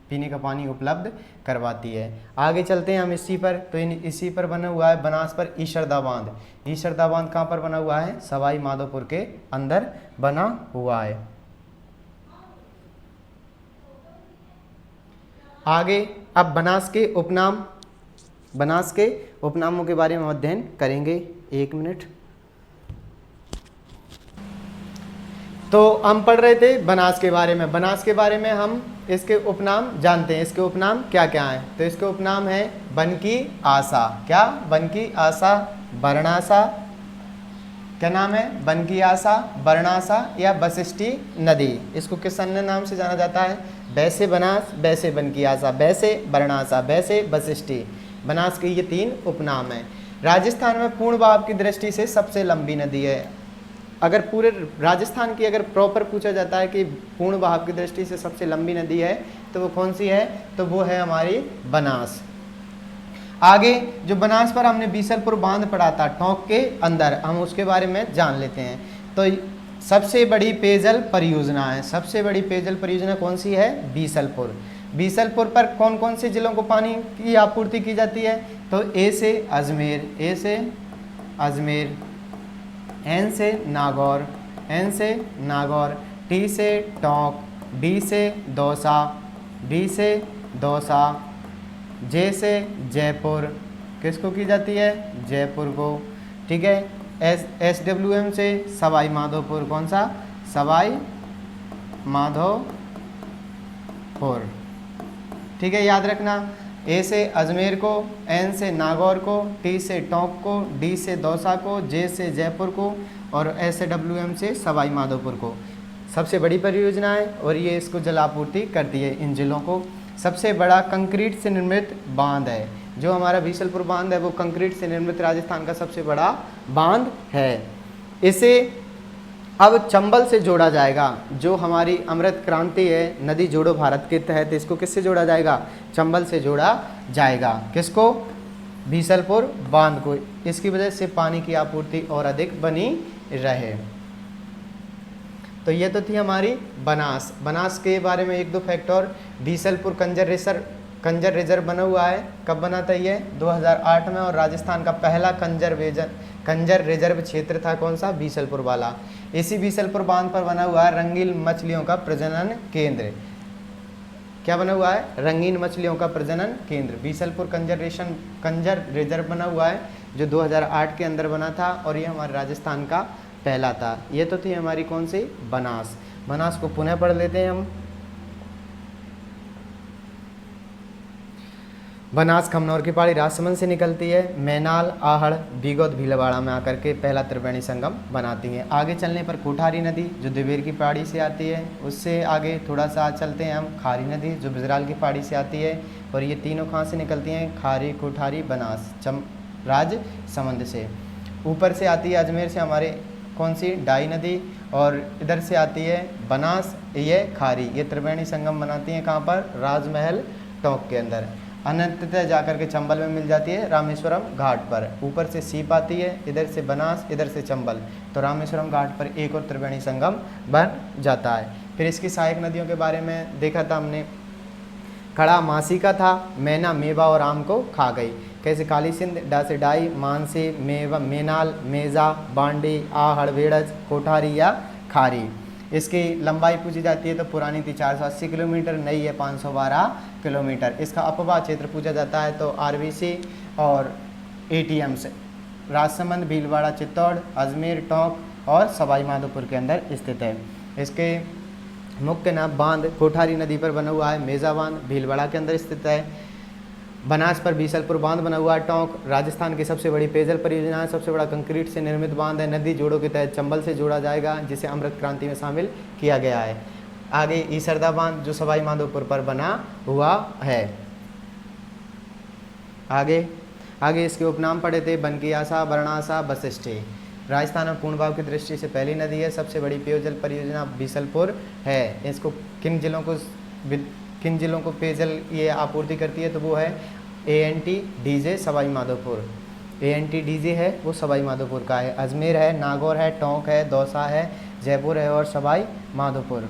पीने का पानी उपलब्ध करवाती है। आगे चलते हैं हम इसी पर। तो इसी पर बना हुआ है बनास पर ईशरदा बांध। ईशरदा बांध कहाँ पर बना हुआ है? सवाई माधोपुर के अंदर बना हुआ है। आगे अब बनास के उपनामों के बारे में अध्ययन करेंगे। 1 मिनट। तो हम पढ़ रहे थे बनास के बारे में। बनास के बारे में हम इसके उपनाम जानते हैं। इसके उपनाम क्या क्या हैं? तो इसके उपनाम है बन की आशा। क्या? बन की आशा, बरणासा। क्या नाम है? बन की आशा, बरणासा या वशिष्ठी नदी। इसको किस अन्य नाम से जाना जाता है? वैसे बनास, वैसे बन की आशा, वैसे बरणासा, वैसे वशिष्ठी। बनास के ये 3 उपनाम हैं। राजस्थान में पूर्ण बहाव की दृष्टि से सबसे लंबी नदी है। अगर पूरे राजस्थान की अगर प्रॉपर पूछा जाता है कि पूर्ण बहाव की दृष्टि से सबसे लंबी नदी है तो वो कौन सी है? तो वो है हमारी बनास। आगे जो बनास पर हमने बीसलपुर बांध पढ़ा था टोंक के अंदर, हम उसके बारे में जान लेते हैं। तो सबसे बड़ी पेयजल परियोजना है, सबसे बड़ी पेयजल परियोजना कौन सी है? बीसलपुर। बीसलपुर पर कौन कौन से जिलों को पानी की आपूर्ति की जाती है? तो ए से अजमेर, ए से अजमेर, एन से नागौर, एन से नागौर, टी से टोंक, डी से दौसा, डी से दौसा, जे से जयपुर, किसको की जाती है? जयपुर को। ठीक है। एस डब्ल्यू एम से सवाई माधोपुर, कौन सा? सवाई माधोपुर। ठीक है, याद रखना। ए से अजमेर को, एन से नागौर को, टी से टोंक को, डी से दौसा को, जे से जयपुर को और एस डब्ल्यू एम से सवाई माधोपुर को। सबसे बड़ी परियोजना है और ये इसको जलापूर्ति करती है इन जिलों को। सबसे बड़ा कंक्रीट से निर्मित बांध है जो हमारा बीसलपुर बांध है, वो कंक्रीट से निर्मित राजस्थान का सबसे बड़ा बांध है। इसे अब चंबल से जोड़ा जाएगा। जो हमारी अमृत क्रांति है नदी जोड़ो भारत के तहत, इसको किससे जोड़ा जाएगा? चंबल से जोड़ा जाएगा। किसको? बीसलपुर बांध को। इसकी वजह से पानी की आपूर्ति और अधिक बनी रहे। तो ये तो थी हमारी बनास। बनास के बारे में 1-2 फैक्ट और। बीसलपुर कंजर रिजर्व बना हुआ है। कब बना था ये? 2008 में। और राजस्थान का पहला कंजर रिजर्व क्षेत्र था कौन सा? बीसलपुर वाला। इसी बीसलपुर बांध पर बना हुआ है रंगीन मछलियों का प्रजनन केंद्र। क्या बना हुआ है? रंगीन मछलियों का प्रजनन केंद्र। बीसलपुर कंजर रिजर्व बना हुआ है जो 2008 के अंदर बना था और ये हमारे राजस्थान का पहला था। ये तो थी हमारी कौन सी? बनास। बनास को पुनः पढ़ लेते हैं हम। बनास खमनौर की पहाड़ी राजसमंद से निकलती है, मैनाल, आहड़, बीगौत, भीलवाड़ा में आकर के पहला त्रिवेणी संगम बनाती है। आगे चलने पर कोठारी नदी जो देवेर की पहाड़ी से आती है, उससे आगे थोड़ा सा चलते हैं हम, खारी नदी जो बिजराल की पहाड़ी से आती है। और ये तीनों कहाँ से निकलती हैं? खारी, कोठारी, बनास, राजसमंद से। ऊपर से आती है अजमेर से हमारे कौन सी? डाई नदी। और इधर से आती है बनास, ये खारी। ये त्रिवेणी संगम बनाती हैं कहाँ पर? राजमहल टोंक के अंदर। अनंततः जाकर के चंबल में मिल जाती है रामेश्वरम घाट पर। ऊपर से सीप आती है, इधर से बनास, इधर से चंबल। तो रामेश्वरम घाट पर एक और त्रिवेणी संगम बन जाता है। फिर इसकी सहायक नदियों के बारे में देखा था हमने। खड़ा मासी का था, मैना मेवा और आम को खा गई। कैसे? काली सिंध, डा से डाई, मानसी, मेवा, मेनाल, मेजा, बांडी, आहड़, वेड़ज, कोठारी या खारी। इसकी लंबाई पूछी जाती है तो पुरानी थी 480 किलोमीटर, नई है 512 किलोमीटर। इसका अपवाह क्षेत्र पूछा जाता है तो आरबीसी और एटीएम से। राजसमंद, भीलवाड़ा, चित्तौड़, अजमेर, टोंक और सवाई माधोपुर के अंदर स्थित है। इसके मुख्य नाम बांध कोठारी नदी पर बना हुआ है, मेजा बांध भीलवाड़ा के अंदर स्थित है। बनास पर बीसलपुर बांध बना हुआ है टोंक, राजस्थान की सबसे बड़ी पेयजल परियोजना है, सबसे बड़ा कंक्रीट से निर्मित बांध है। नदी जोड़ों के तहत चंबल से जोड़ा जाएगा जिसे अमृत क्रांति में शामिल किया गया है। आगे ईसरदा बांध जो सवाई माधोपुर पर बना हुआ है। आगे इसके उपनाम पढ़े थे बन की आशा, बरणासा, वशिष्ठी। राजस्थान में पूर्ण भाव की दृष्टि से पहली नदी है। सबसे बड़ी पेयजल परियोजना बीसलपुर है। इसको किन जिलों को पेयजल ये आपूर्ति करती है? तो वो है ANT-DJ सवाई माधोपुर। ANT-DJ है वो सवाई माधोपुर का है। अजमेर है, नागौर है, टोंक है, दौसा है, जयपुर है और सवाई माधोपुर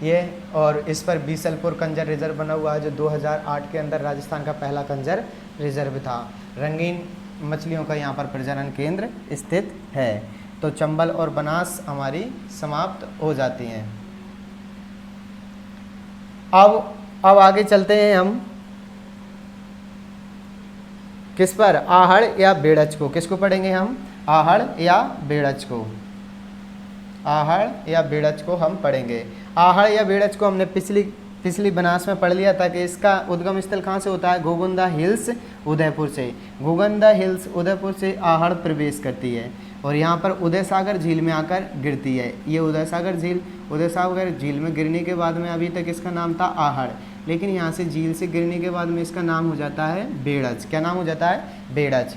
ये। और इस पर बीसलपुर कंजर रिजर्व बना हुआ है जो 2008 के अंदर राजस्थान का पहला कंजर रिजर्व था। रंगीन मछलियों का यहाँ पर प्रजनन केंद्र स्थित है। तो चंबल और बनास हमारी समाप्त हो जाती हैं। अब आगे चलते हैं हम किस पर? आहड़ या बेड़च को। किसको पढ़ेंगे हम? आहड़ या बेड़च को। आहड़ या बेड़च को हम पढ़ेंगे। आहड़ या बेड़च को हमने पिछली बनास में पढ़ लिया था कि इसका उद्गम स्थल कहाँ से होता है, गोगुंदा हिल्स उदयपुर से। गोगुंदा हिल्स उदयपुर से आहड़ प्रवेश करती है और यहाँ पर उदय सागर झील में आकर गिरती है। ये उदय सागर झील में गिरने के बाद में अभी तक इसका नाम था आहड़, लेकिन यहाँ से झील से गिरने के बाद में इसका नाम हो जाता है बेड़च। क्या नाम हो जाता है, बेड़च।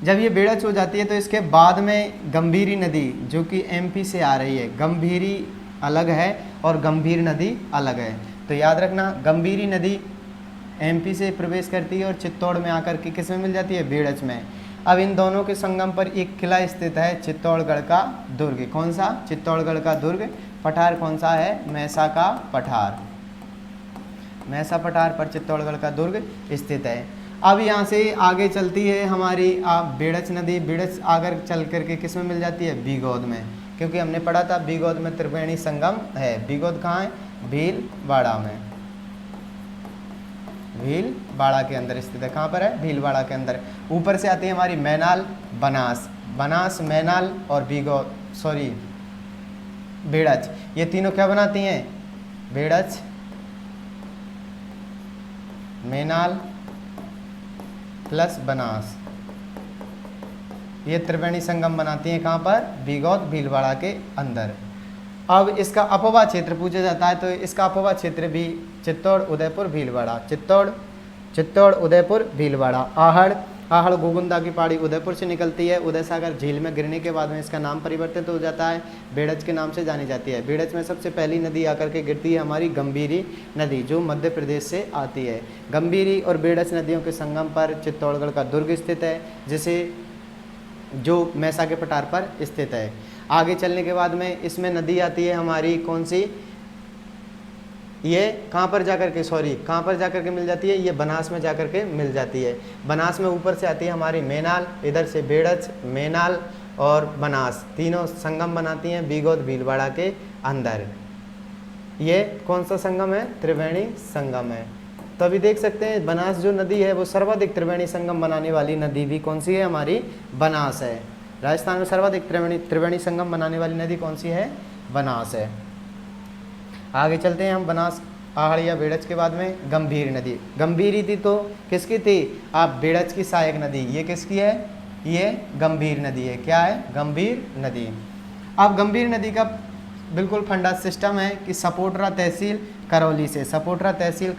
जब ये बेड़च हो जाती है तो इसके बाद में गंभीरी नदी जो कि एमपी से आ रही है, गंभीरी अलग है और गंभीर नदी अलग है, तो याद रखना गंभीरी नदी एमपी से प्रवेश करती है और चित्तौड़ में आकर के किस में मिल जाती है, बेड़च में। अब इन दोनों के संगम पर एक किला स्थित है, चित्तौड़गढ़ का दुर्ग। कौन सा, चित्तौड़गढ़ का दुर्ग। पठार कौन सा है, मैसा का पठार। मैसा पठार पर चित्तौड़गढ़ का दुर्ग स्थित है। अब यहाँ से आगे चलती है हमारी बेड़च नदी। बेड़च आकर चल करके किस में मिल जाती है, बीगौद में, क्योंकि हमने पढ़ा था बीगौद में त्रिवेणी संगम है। बीगौद कहाँ है, भीलवाड़ा में, भीलवाड़ा के अंदर स्थित है। कहाँ पर है, भीलवाड़ा के अंदर। ऊपर से आती है हमारी मैनाल, बनास, बनास मैनाल और बेड़च, ये तीनों क्या बनाती हैं, बेड़च, मैनाल प्लस बनास, ये त्रिवेणी संगम बनाती हैं। कहाँ पर, बीगौद भीलवाड़ा के अंदर। अब इसका अपवा क्षेत्र पूछा जाता है, तो इसका अपवा क्षेत्र भी चित्तौड़ उदयपुर भीलवाड़ा, चित्तौड़ उदयपुर भीलवाड़ा। आहड़ गोगुंदा की पहाड़ी उदयपुर से निकलती है, उदय सागर झील में गिरने के बाद में इसका नाम परिवर्तित हो जाता है, बेड़च के नाम से जानी जाती है। बेड़च में सबसे पहली नदी आकर के गिरती है हमारी गंभीरी नदी, जो मध्य प्रदेश से आती है। गंभीरी और बेड़च नदियों के संगम पर चित्तौड़गढ़ का दुर्ग स्थित है, जो मैसा के पठार पर स्थित है। आगे चलने के बाद में इसमें नदी आती है हमारी कौन सी, ये कहाँ पर जाकर के मिल जाती है, ये बनास में जाकर के मिल जाती है। बनास में ऊपर से आती है हमारी मैनाल, इधर से बेड़च, मैनाल और बनास तीनों संगम बनाती हैं बीगौद भीलवाड़ा के अंदर। ये कौन सा संगम है, त्रिवेणी संगम है। तो अभी देख सकते हैं बनास जो नदी है वो सर्वाधिक त्रिवेणी संगम बनाने वाली नदी भी कौन सी है, हमारी बनास है। राजस्थान में सर्वाधिक त्रिवेणी संगम बनाने वाली नदी कौन सी है, बनास है। आगे चलते हैं हम बनास, आहड़ या बेड़च के बाद में गंभीर नदी। गंभीरी थी तो किसकी थी, बेड़च की सहायक नदी। ये किसकी है, ये गंभीर नदी है। क्या है, गंभीर नदी। अब गंभीर नदी का बिल्कुल फंडा सिस्टम है कि सपोटरा तहसील करौली से, सपोटरा तहसील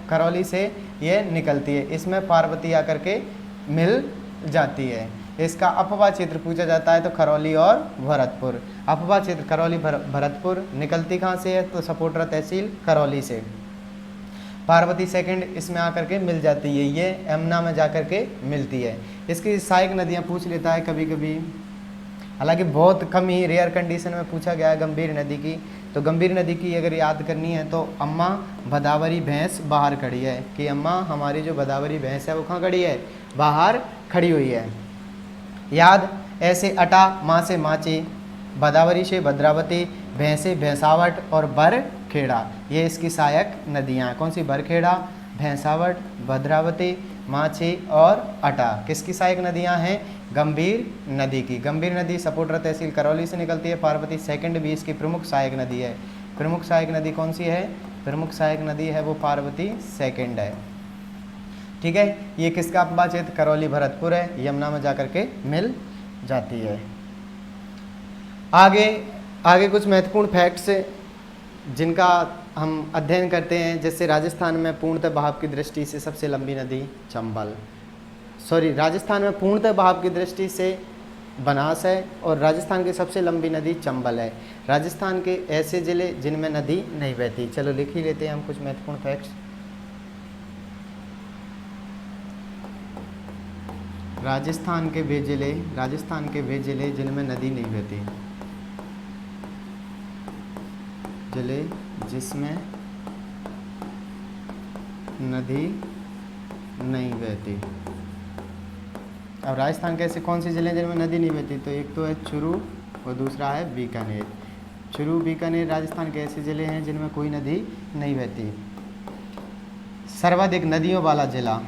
करौली से ये निकलती है। इसमें पार्वती आकर के मिल जाती है। इसका अपवा क्षेत्र पूछा जाता है तो करौली और भरतपुर। अपवा क्षेत्र करौली भरतपुर, निकलती कहाँ से है तो सपोटरा तहसील करौली से। पार्वती सेकंड इसमें आकर के मिल जाती है, ये यमुना में जाकर के मिलती है। इसकी सहायक नदियाँ पूछ लेता है कभी कभी, हालांकि बहुत कम ही रेयर कंडीशन में पूछा गया है गंभीर नदी की। तो गंभीर नदी की अगर याद करनी है तो अम्मा भदावरी भैंस बाहर खड़ी है, कि अम्मा हमारी जो भदावरी भैंस है वो कहाँ खड़ी है, बाहर खड़ी हुई है। याद ऐसे अटा, माँ से माची, भदावरी से भद्रावती, भैंसे भैंसावट और बरखेड़ा, ये इसकी सहायक नदियाँ हैं। कौन सी, बरखेड़ा, भैंसावट, भद्रावती, माची और अटा किसकी सहायक नदियाँ हैं, गंभीर नदी की। गंभीर नदी सपोटरा तहसील करौली से निकलती है। पार्वती सेकंड भी इसकी प्रमुख सहायक नदी है। प्रमुख सहायक नदी कौन सी है, प्रमुख सहायक नदी है वो पार्वती सेकंड है। ठीक है, ये किसका अपवा क्षेत्र, करौली भरतपुर है, यमुना में जाकर के मिल जाती है। आगे कुछ महत्वपूर्ण फैक्ट्स जिनका हम अध्ययन करते हैं, जैसे राजस्थान में पूर्णतः बहाव की दृष्टि से सबसे लंबी नदी राजस्थान में पूर्णतः बहाव की दृष्टि से बनास है और राजस्थान की सबसे लंबी नदी चंबल है। राजस्थान के ऐसे ज़िले जिनमें नदी नहीं बहती, चलो लिख ही लेते हैं हम कुछ महत्वपूर्ण फैक्ट्स। राजस्थान के वे जिले जिनमें नदी नहीं बहती, जिले जिसमें नदी नहीं बहती। अब राजस्थान के ऐसे कौन से ज़िले जिनमें नदी नहीं बहती, तो एक तो है चुरू और दूसरा है बीकानेर। चुरू बीकानेर राजस्थान के ऐसे ज़िले हैं जिनमें कोई नदी नहीं बहती। सर्वाधिक नदियों वाला जिला,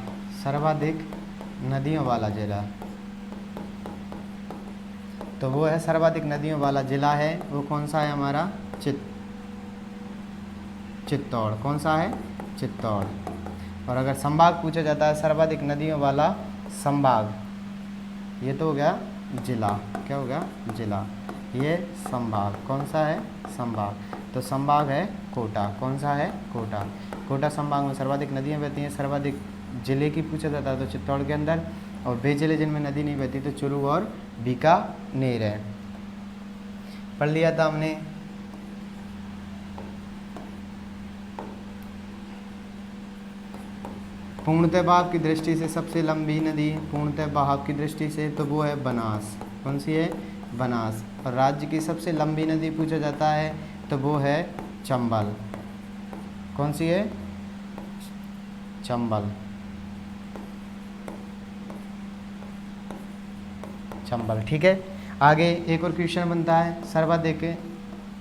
तो वो है सर्वाधिक नदियों वाला जिला है वो कौन सा है हमारा, चित्तौड़। कौन सा है, चित्तौड़। और अगर संभाग पूछा जाता है सर्वाधिक नदियों वाला संभाग, ये तो हो गया जिला, क्या हो गया, जिला। ये संभाग कौन सा है, संभाग, तो संभाग है कोटा। कौन सा है, कोटा। कोटा संभाग में सर्वाधिक नदियाँ बहती हैं। सर्वाधिक जिले की पूछा जाता है तो चित्तौड़ के अंदर, और वे जिले जिनमें नदी नहीं बहती तो चुरू और बीकानेर है। पढ़ लिया था हमने। पूर्णतः बहाव की दृष्टि से सबसे लंबी नदी, पूर्णतः बहाव की दृष्टि से तो वो है बनास। कौन सी है, बनास। और राज्य की सबसे लंबी नदी पूछा जाता है तो वो है चंबल। कौन सी है, चंबल, चंबल। ठीक है, आगे एक और क्वेश्चन बनता है, सर्वाधिक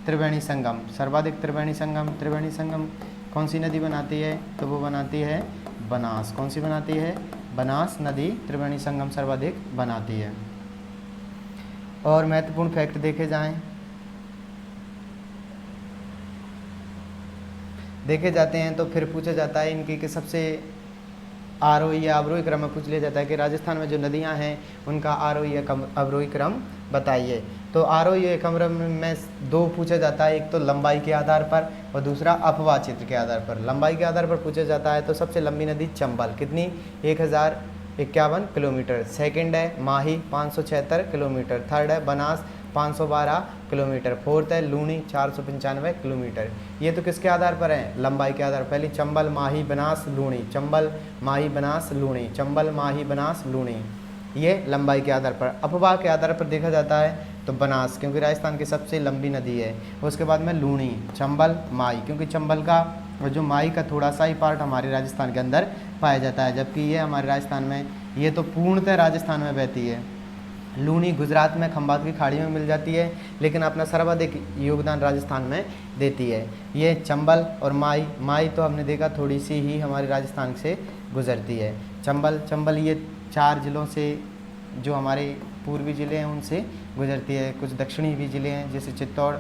त्रिवेणी संगम। सर्वाधिक त्रिवेणी संगम, त्रिवेणी संगम कौन सी नदी बनाती है, तो वो बनाती है बनास। कौन सी बनाती है, बनास नदी त्रिवेणी संगम सर्वाधिक बनाती है। और महत्वपूर्ण फैक्ट देखे जाते हैं तो फिर पूछा जाता है इनकी कि सबसे आरोही या अवरोही क्रम में पूछ लिया जाता है कि राजस्थान में जो नदियां हैं उनका आरोही या अवरोही क्रम बताइए। तो आरोही क्रम में दो पूछा जाता है, एक तो लंबाई के आधार पर और दूसरा अपवाह क्षेत्र के आधार पर। लंबाई के आधार पर पूछा जाता है तो सबसे लंबी नदी चंबल, कितनी, 1051 किलोमीटर। सेकंड है माही 576 किलोमीटर। थर्ड है बनास 512 किलोमीटर। फोर्थ है लूणी 495 किलोमीटर। ये तो किसके आधार पर है, लंबाई के आधार पर। पहले चंबल, माही, बनास, लूणी, चंबल, माही, बनास, लूणी, चंबल, माही, बनास, लूणी, ये लंबाई के आधार पर। अपवाह के आधार पर देखा जाता है तो बनास, क्योंकि राजस्थान की सबसे लंबी नदी है। उसके बाद में लूणी, चंबल, माही, क्योंकि चंबल का और जो माही का थोड़ा सा ही पार्ट हमारे राजस्थान के अंदर पाया जाता है, जबकि ये हमारे राजस्थान में, ये तो पूर्णतः राजस्थान में बहती है। लूणी गुजरात में खंभात की खाड़ी में मिल जाती है, लेकिन अपना सर्वाधिक योगदान राजस्थान में देती है। ये चंबल और माही तो हमने देखा थोड़ी सी ही हमारे राजस्थान से गुजरती है। चंबल ये 4 जिलों से, जो हमारे पूर्वी ज़िले हैं उनसे गुजरती है। कुछ दक्षिणी भी ज़िले हैं जैसे चित्तौड़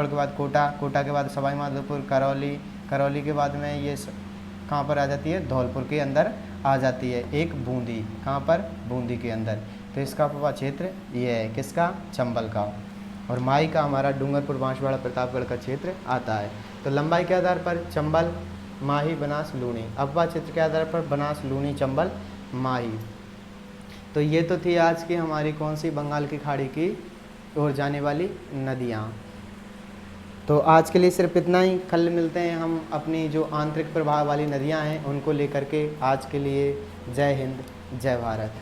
के बाद कोटा के बाद सवाई माधोपुर, करौली के बाद में ये कहाँ पर आ जाती है, धौलपुर के अंदर आ जाती है। एक बूंदी, कहाँ पर, बूंदी के अंदर। तो इसका अपवाह क्षेत्र ये है किसका, चंबल का। और माही का हमारा डूंगरपुर, बांसवाड़ा, प्रतापगढ़ का क्षेत्र आता है। तो लंबाई के आधार पर चंबल, माही, बनास, लूणी। अपवाह क्षेत्र के आधार पर बनास, लूणी, चंबल, माही। तो ये तो थी आज की हमारी कौन सी, बंगाल की खाड़ी की ओर जाने वाली नदियाँ। तो आज के लिए सिर्फ इतना ही। कल मिलते हैं हम अपनी जो आंतरिक प्रवाह वाली नदियाँ हैं उनको लेकर के। आज के लिए जय हिंद, जय भारत।